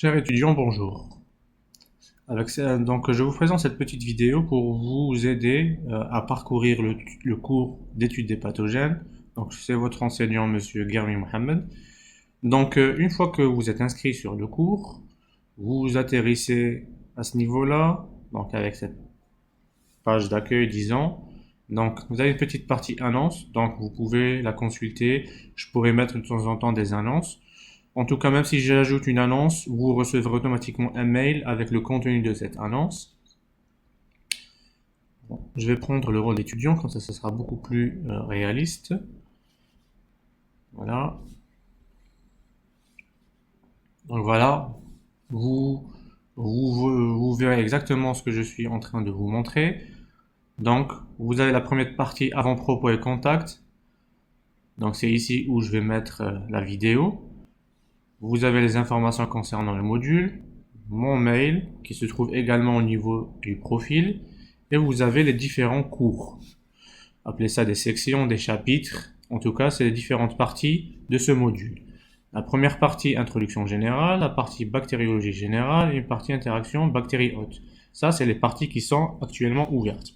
Chers étudiants, bonjour. Donc, je vous présente cette petite vidéo pour vous aider à parcourir le cours d'études des pathogènes. Donc, c'est votre enseignant, Monsieur Germi Mohamed. Donc, une fois que vous êtes inscrit sur le cours, vous atterrissez à ce niveau-là, donc avec cette page d'accueil, disons. Donc, vous avez une petite partie annonce, donc vous pouvez la consulter. Je pourrais mettre de temps en temps des annonces. En tout cas, même si j'ajoute une annonce, vous recevrez automatiquement un mail avec le contenu de cette annonce. Bon, je vais prendre le rôle d'étudiant, comme ça sera beaucoup plus réaliste. Voilà. Donc voilà, vous verrez exactement ce que je suis en train de vous montrer. Donc, vous avez la première partie avant-propos et contact. Donc c'est ici où je vais mettre la vidéo. Vous avez les informations concernant le module, mon mail qui se trouve également au niveau du profil, et vous avez les différents cours. Appelez ça des sections, des chapitres. En tout cas, c'est les différentes parties de ce module. La première partie, introduction générale, la partie bactériologie générale et une partie interaction bactéries-hôtes. Ça, c'est les parties qui sont actuellement ouvertes.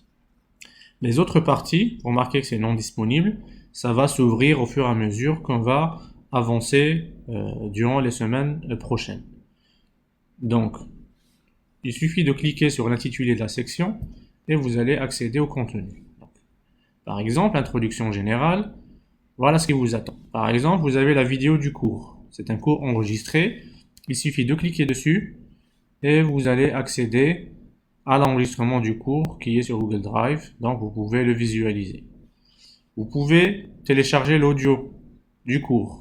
Les autres parties, remarquez que c'est non disponible, ça va s'ouvrir au fur et à mesure qu'on va avancer durant les semaines prochaines. Donc, il suffit de cliquer sur l'intitulé de la section et vous allez accéder au contenu. Donc, par exemple, introduction générale, voilà ce qui vous attend. Par exemple, vous avez la vidéo du cours. C'est un cours enregistré. Il suffit de cliquer dessus et vous allez accéder à l'enregistrement du cours qui est sur Google Drive. Donc, vous pouvez le visualiser. Vous pouvez télécharger l'audio du cours.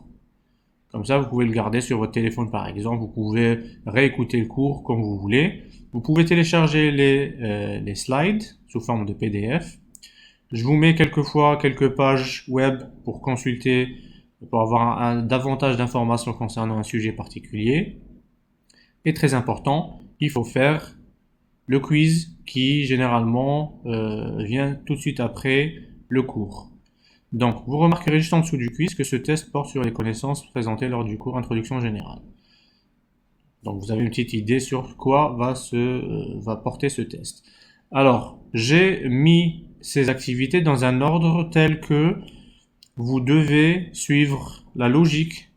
Comme ça, vous pouvez le garder sur votre téléphone, par exemple. Vous pouvez réécouter le cours comme vous voulez. Vous pouvez télécharger les slides sous forme de PDF. Je vous mets quelquefois quelques pages web pour consulter, pour avoir davantage d'informations concernant un sujet particulier. Et très important, il faut faire le quiz qui généralement vient tout de suite après le cours. Donc, vous remarquerez juste en dessous du quiz que ce test porte sur les connaissances présentées lors du cours Introduction générale. Donc, vous avez une petite idée sur quoi va porter ce test. Alors, j'ai mis ces activités dans un ordre tel que vous devez suivre la logique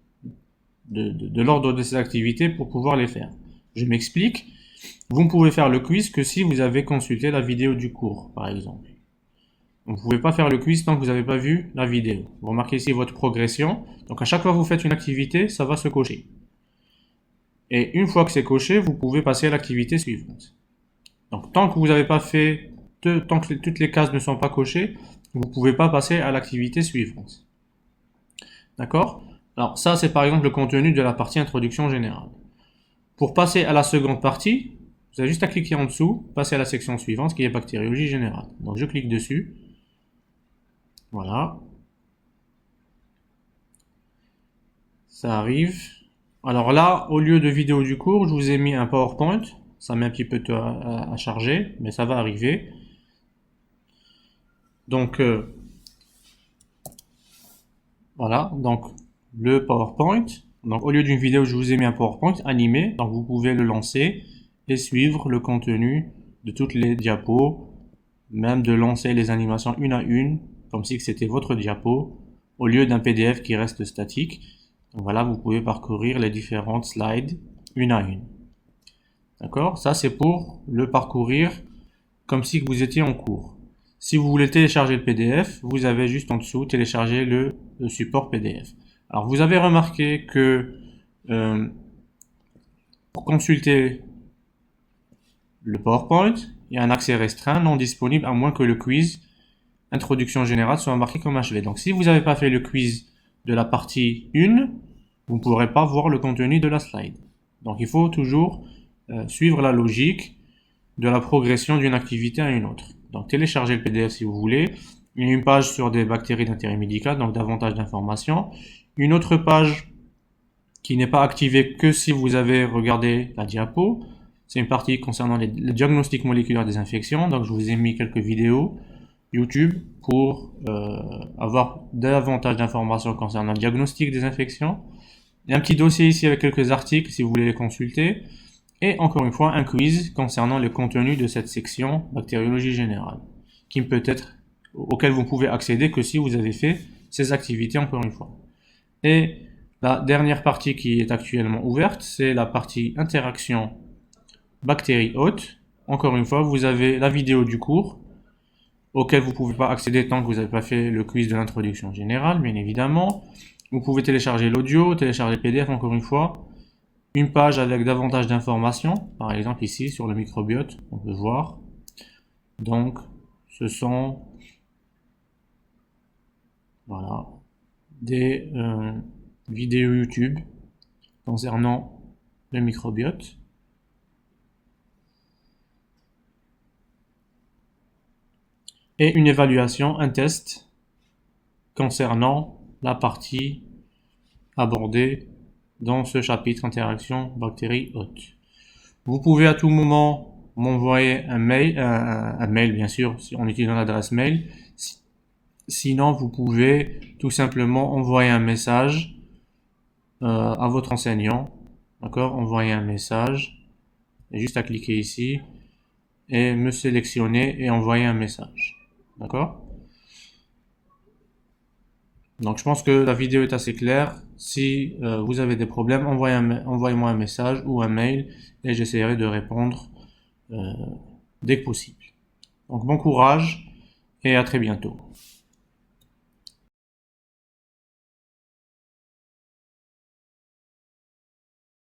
de l'ordre de ces activités pour pouvoir les faire. Je m'explique. Vous ne pouvez faire le quiz que si vous avez consulté la vidéo du cours, par exemple. Vous ne pouvez pas faire le quiz tant que vous n'avez pas vu la vidéo. Vous remarquez ici votre progression. Donc à chaque fois que vous faites une activité, ça va se cocher. Et une fois que c'est coché, vous pouvez passer à l'activité suivante. Donc tant que vous n'avez pas fait, tant que toutes les cases ne sont pas cochées, vous ne pouvez pas passer à l'activité suivante. D'accord? Alors ça, c'est par exemple le contenu de la partie introduction générale. Pour passer à la seconde partie, vous avez juste à cliquer en dessous, passer à la section suivante qui est bactériologie générale. Donc je clique dessus. Voilà. Ça arrive. Alors là, au lieu de vidéo du cours, je vous ai mis un PowerPoint. Ça met un petit peu de temps à charger, mais ça va arriver. Donc, voilà. Donc, le PowerPoint. Donc, au lieu d'une vidéo, je vous ai mis un PowerPoint animé. Donc, vous pouvez le lancer et suivre le contenu de toutes les diapos. Même de lancer les animations une à une, comme si c'était votre diapo, au lieu d'un PDF qui reste statique. Donc voilà, vous pouvez parcourir les différentes slides une à une. D'accord? Ça, c'est pour le parcourir comme si vous étiez en cours. Si vous voulez télécharger le PDF, vous avez juste en dessous télécharger le support PDF. Alors, vous avez remarqué que pour consulter le PowerPoint, il y a un accès restreint non disponible à moins que le quiz introduction générale soit marqué comme achevé. Donc si vous n'avez pas fait le quiz de la partie 1, vous ne pourrez pas voir le contenu de la slide. Donc il faut toujours suivre la logique de la progression d'une activité à une autre. Donc téléchargez le PDF si vous voulez. Il y a une page sur des bactéries d'intérêt médical, donc davantage d'informations. Une autre page qui n'est pas activée que si vous avez regardé la diapo. C'est une partie concernant le diagnostic moléculaire des infections. Donc je vous ai mis quelques vidéos YouTube pour avoir davantage d'informations concernant le diagnostic des infections Il y a un petit dossier ici avec quelques articles si vous voulez les consulter. Et encore une fois, un quiz concernant le contenu de cette section bactériologie générale, qui peut être, auquel vous pouvez accéder que si vous avez fait ces activités encore une fois. Et la dernière partie qui est actuellement ouverte, c'est la partie interaction bactéries-hôtes. Encore une fois, vous avez la vidéo du cours, auquel vous ne pouvez pas accéder tant que vous n'avez pas fait le quiz de l'introduction générale, bien évidemment. Vous pouvez télécharger l'audio, télécharger le PDF, encore une fois. Une page avec davantage d'informations, par exemple ici sur le microbiote, on peut voir. Donc, ce sont voilà, des vidéos YouTube concernant le microbiote. Et une évaluation, un test concernant la partie abordée dans ce chapitre interaction bactéries-hôtes. Vous pouvez à tout moment m'envoyer un mail bien sûr, en utilisant l'adresse mail. Sinon, vous pouvez tout simplement envoyer un message à votre enseignant. D'accord? Envoyer un message. Il y a juste à cliquer ici et me sélectionner et envoyer un message. D'accord? Donc je pense que la vidéo est assez claire. Si vous avez des problèmes, envoyez-moi un message ou un mail et j'essaierai de répondre dès que possible. Donc bon courage et à très bientôt.